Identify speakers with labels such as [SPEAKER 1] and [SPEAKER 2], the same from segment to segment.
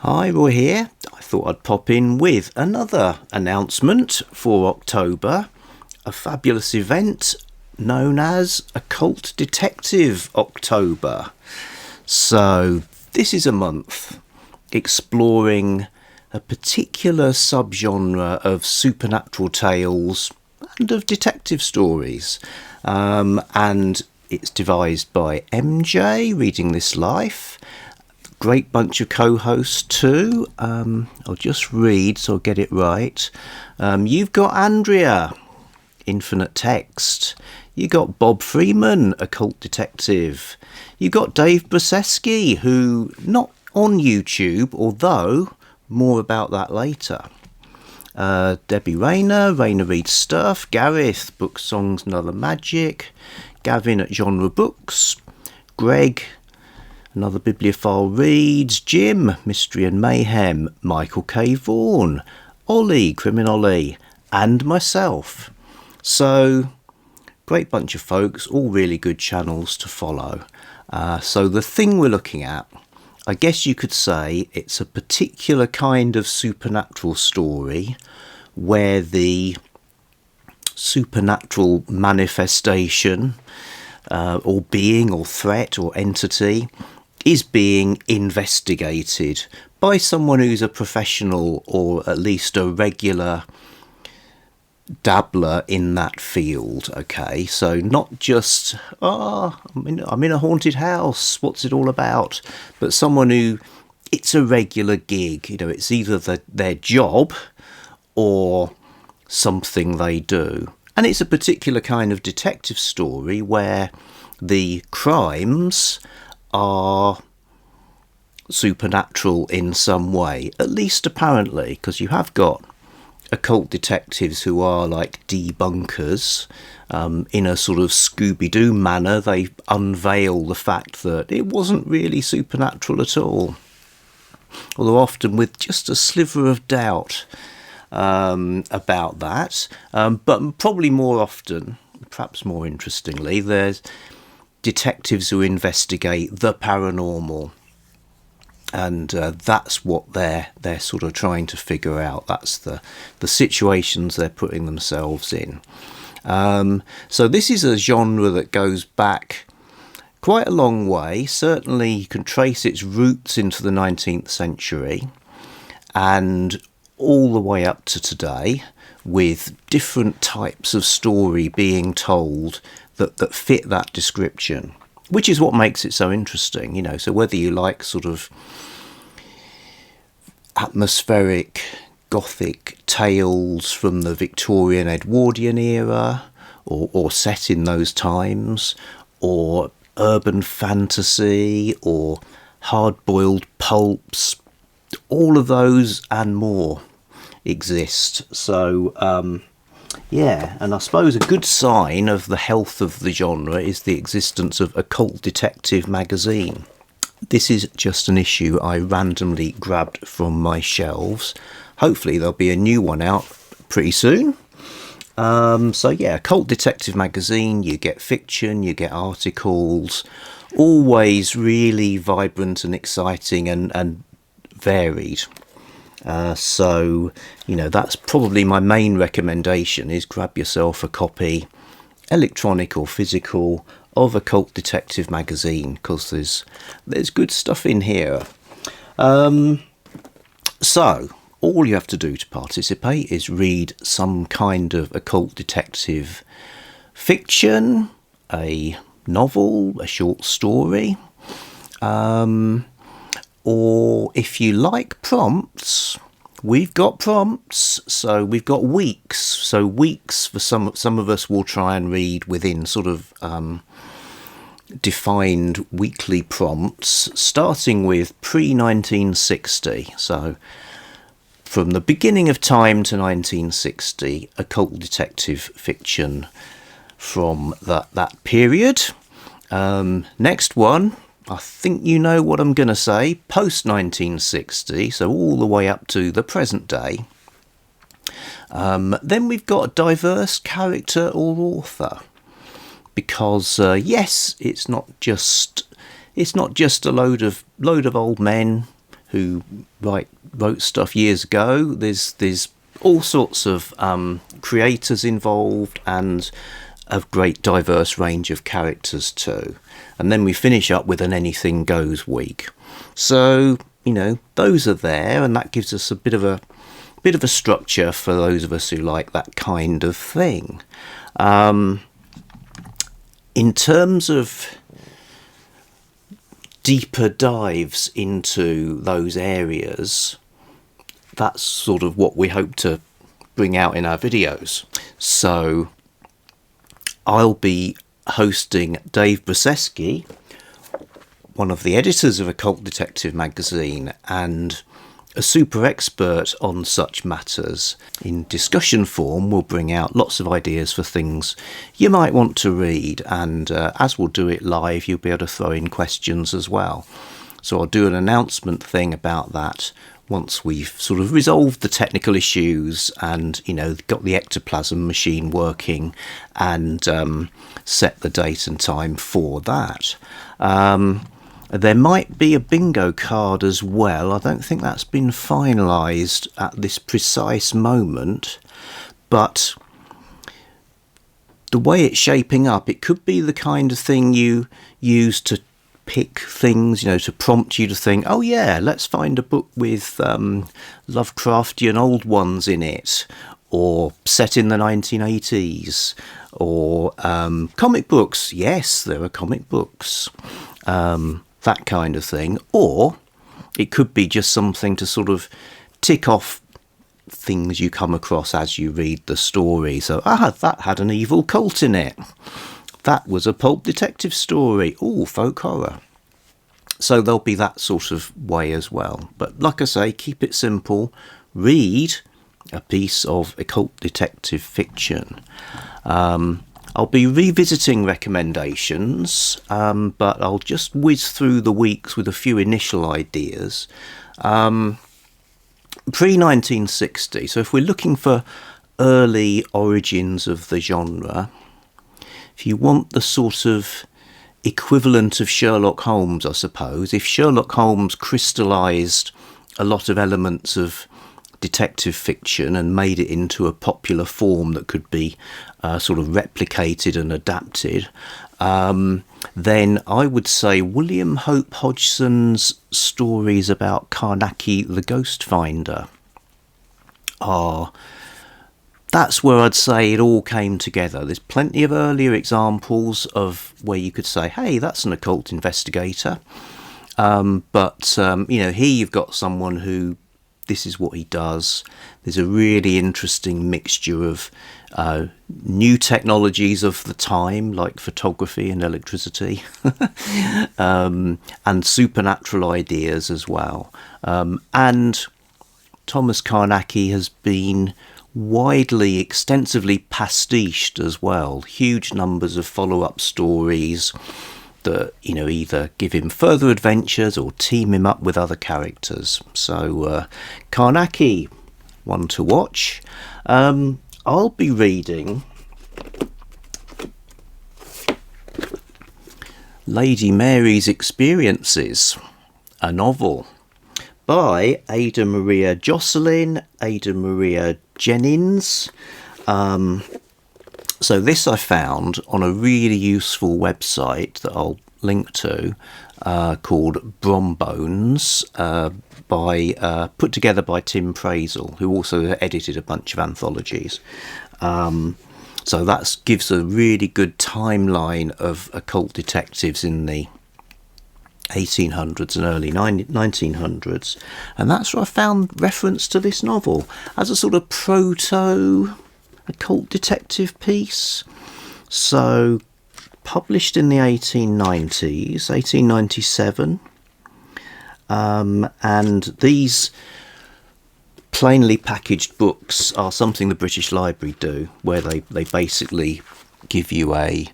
[SPEAKER 1] Hi, Roy here. I thought I'd pop in with another announcement for October, a fabulous event known as Occult Detective October. So, this is a month exploring a particular subgenre of supernatural tales and of detective stories. And it's devised by MJ, Reading This Life. Great bunch of co-hosts too. I'll just read so I'll get it right. You've got Andreea, Infinite Text. You got Bob Freeman, Occult Detective. You got Dave Brzseski, who not on YouTube, although more about that later. Debbie Raynor, Raynor Reads Stuff. Gareth, Books, Songs and Other Magic. Gavin at Genre Books. Greg, Another Bibliophile Reads. Jim, Mystery and Mayhem. Michael K. Vaughan. Ollie, Criminolly. And myself. So, great bunch of folks, all really good channels to follow. So the thing we're looking at, I guess you could say it's a particular kind of supernatural story where the supernatural manifestation or being or threat or entity is being investigated by someone who's a professional or at least a regular dabbler in that field. Okay, so not just I'm in a haunted house, what's it all about, but someone who, it's a regular gig, it's either their job or something they do. And it's a particular kind of detective story where the crimes are supernatural in some way, at least apparently, because you have got occult detectives who are like debunkers. In a sort of Scooby-Doo manner, they unveil the fact that it wasn't really supernatural at all, although often with just a sliver of doubt about that. But probably more often, perhaps more interestingly, there's detectives who investigate the paranormal. And that's what they're sort of trying to figure out. That's the situations they're putting themselves in. So this is a genre that goes back quite a long way. Certainly you can trace its roots into the 19th century and all the way up to today, with different types of story being told that fit that description, which is what makes it so interesting. So whether you like sort of atmospheric gothic tales from the Victorian Edwardian era or set in those times, or urban fantasy or hard-boiled pulps, all of those and more exist. So and I suppose a good sign of the health of the genre is the existence of Occult Detective magazine. This is just an issue I randomly grabbed from my shelves. Hopefully there'll be a new one out pretty soon. Occult Detective magazine, you get fiction, you get articles, always really vibrant and exciting and varied. That's probably my main recommendation, is grab yourself a copy, electronic or physical, of Occult Detective magazine, because there's good stuff in here. So all you have to do to participate is read some kind of occult detective fiction, a novel, a short story, or if you like prompts, we've got prompts. So we've got weeks. So weeks for some of us will try and read within sort of defined weekly prompts, starting with pre-1960. So from the beginning of time to 1960, occult detective fiction from that period. Next one, I think you know what I'm going to say, post-1960, so all the way up to the present day. Then we've got a diverse character or author, because yes, it's not just a load of old men who wrote stuff years ago. There's all sorts of creators involved, and a great diverse range of characters too. And then we finish up with an anything goes week. So, you know, those are there, and that gives us a bit of a structure for those of us who like that kind of thing. In terms of deeper dives into those areas, that's sort of what we hope to bring out in our videos. So I'll be hosting Dave Brzseski, one of the editors of Occult Detective magazine and a super expert on such matters. In discussion form, we'll bring out lots of ideas for things you might want to read, and as we'll do it live, you'll be able to throw in questions as well. So I'll do an announcement thing about that once we've sort of resolved the technical issues and, you know, got the ectoplasm machine working, and set the date and time for that. There might be a bingo card as well. I don't think that's been finalised at this precise moment, but the way it's shaping up, it could be the kind of thing you use to pick things, you know, to prompt you to think, oh yeah, let's find a book with Lovecraftian old ones in it, or set in the 1980s, or comic books. Yes, there are comic books. That kind of thing. Or it could be just something to sort of tick off things you come across as you read the story. So, that had an evil cult in it. That was a pulp detective story. Oh, folk horror. So there'll be that sort of way as well. But like I say, keep it simple. Read a piece of occult detective fiction. I'll be revisiting recommendations, but I'll just whiz through the weeks with a few initial ideas. Pre-1960, so if we're looking for early origins of the genre, if you want the sort of equivalent of Sherlock Holmes, I suppose, if Sherlock Holmes crystallised a lot of elements of detective fiction and made it into a popular form that could be sort of replicated and adapted, then I would say William Hope Hodgson's stories about Carnacki the Ghost Finder that's where I'd say it all came together. There's plenty of earlier examples of where you could say, hey, that's an occult investigator, but you know, here you've got someone who, this is what he does. There's a really interesting mixture of new technologies of the time, like photography and electricity, and supernatural ideas as well. And Thomas Carnacki has been widely, extensively pastiched as well. Huge numbers of follow-up stories that, you know, either give him further adventures or team him up with other characters. So Carnacki, one to watch. I'll be reading Lady Mary's Experiences, a novel by Ada Maria Jocelyn, Ada Maria Jenyns. So this I found on a really useful website that I'll link to, called Brombones, put together by Tim Prazel, who also edited a bunch of anthologies. So that gives a really good timeline of occult detectives in the 1800s and early 1900s, and that's where I found reference to this novel as a sort of proto occult detective piece. So published in the 1890s, 1897, and these plainly packaged books are something the British Library do, where they basically give you a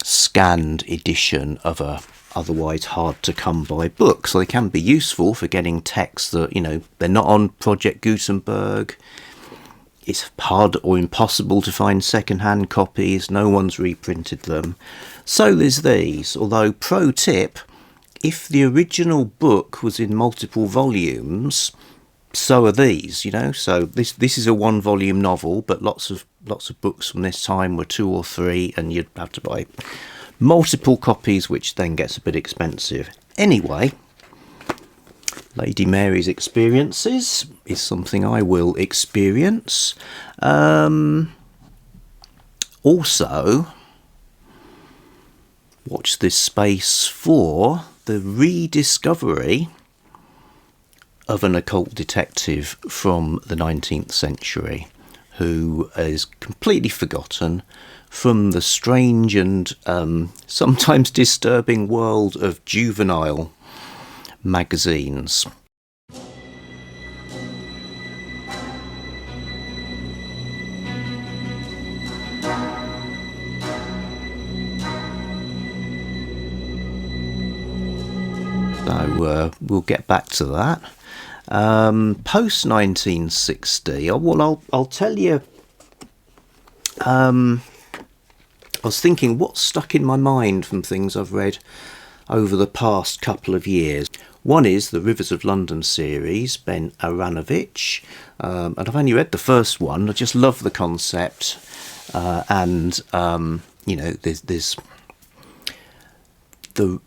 [SPEAKER 1] scanned edition of a otherwise hard to come by book. So they can be useful for getting texts that, you know, they're not on Project Gutenberg. It's hard or impossible to find second-hand copies. No one's reprinted them. So there's these. Although, pro tip, if the original book was in multiple volumes, so are these, So this is a 1-volume novel, but lots of books from this time were 2 or 3, and you'd have to buy multiple copies, which then gets a bit expensive. Anyway, Lady Mary's experiences is something I will experience. Also, watch this space for the rediscovery of an occult detective from the 19th century who is completely forgotten from the strange and sometimes disturbing world of juvenile magazines. So we'll get back to that. Post 1960, I'll tell you. I was thinking what stuck in my mind from things I've read over the past couple of years. One is the Rivers of London series, Ben Aranovich, and I've only read the first one. I just love the concept, and there's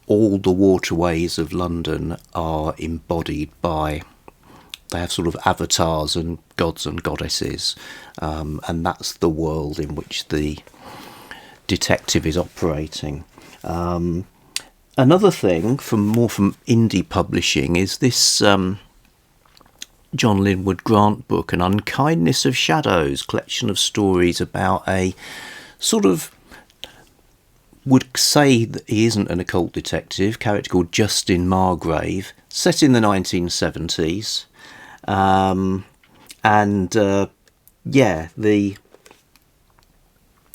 [SPEAKER 1] all the waterways of London are embodied by. They have sort of avatars and gods and goddesses, and that's the world in which the detective is operating. Another thing from indie publishing is this John Linwood Grant book, An Unkindness of Shadows, collection of stories about a sort of, would say that he isn't an occult detective, character called Justin Margrave, set in the 1970s.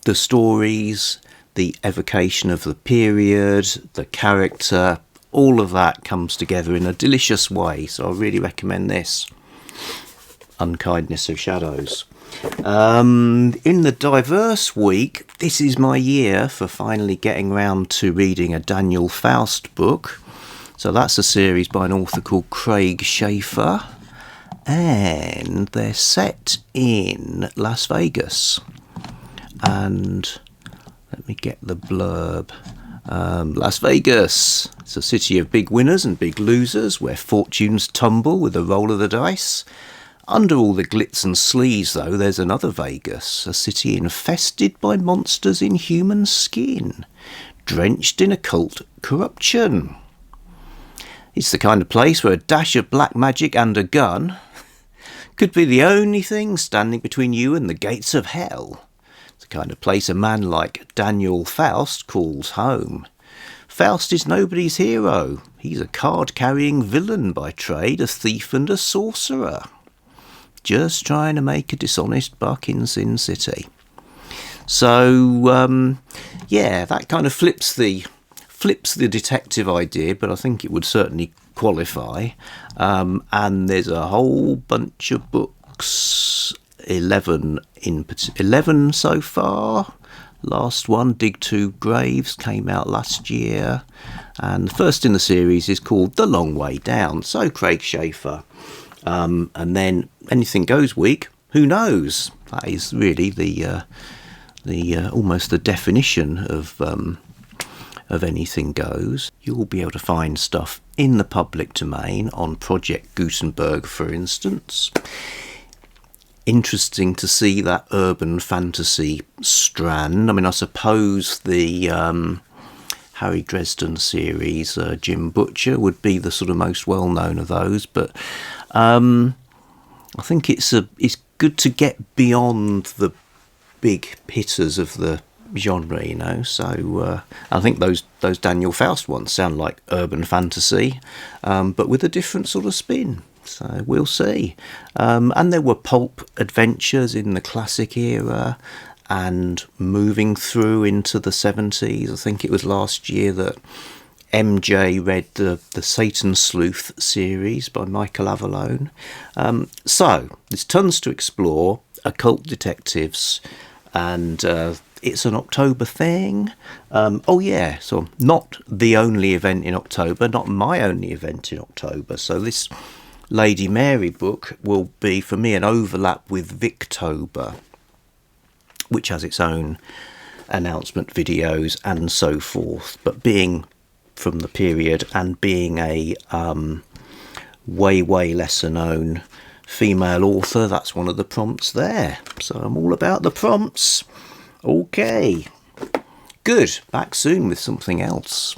[SPEAKER 1] The stories, the evocation of the period, the character, all of that comes together in a delicious way. So I really recommend this, Unkindness of Shadows. In the diverse week, this is my year for finally getting round to reading a Daniel Faust book. So that's a series by an author called Craig Schaefer, and they're set in Las Vegas. And let me get the blurb. Las Vegas, it's a city of big winners and big losers, where fortunes tumble with a roll of the dice. Under all the glitz and sleaze, though, there's another Vegas, a city infested by monsters in human skin, drenched in occult corruption. It's the kind of place where a dash of black magic and a gun could be the only thing standing between you and the gates of hell. It's the kind of place a man like Daniel Faust calls home. Faust is nobody's hero. He's a card-carrying villain by trade, a thief and a sorcerer, just trying to make a dishonest buck in Sin City. So, that kind of flips the detective idea, but I think it would certainly qualify. And there's a whole bunch of books, 11 so far. Last one, Dig Two Graves, came out last year, and the first in the series is called The Long Way Down. So Craig Schaefer. And then Anything Goes week, who knows? That is really the almost the definition of Anything Goes. You'll be able to find stuff in the public domain on Project Gutenberg, for instance. Interesting to see that urban fantasy strand. I mean, I suppose the Harry Dresden series, Jim Butcher, would be the sort of most well-known of those, but I think it's good to get beyond the big hitters of the genre, So I think those Daniel Faust ones sound like urban fantasy, but with a different sort of spin. So we'll see. And there were pulp adventures in the classic era, and moving through into the 70s. I think it was last year that MJ read the Satan Sleuth series by Michael Avallone. So there's tons to explore, occult detectives, and it's an October thing. Oh yeah, so not the only event in October, not my only event in October. So this Lady Mary book will be, for me, an overlap with Victober, which has its own announcement videos and so forth. But being from the period and being a way lesser known female author, that's one of the prompts there. So I'm all about the prompts. Okay, good. Back soon with something else.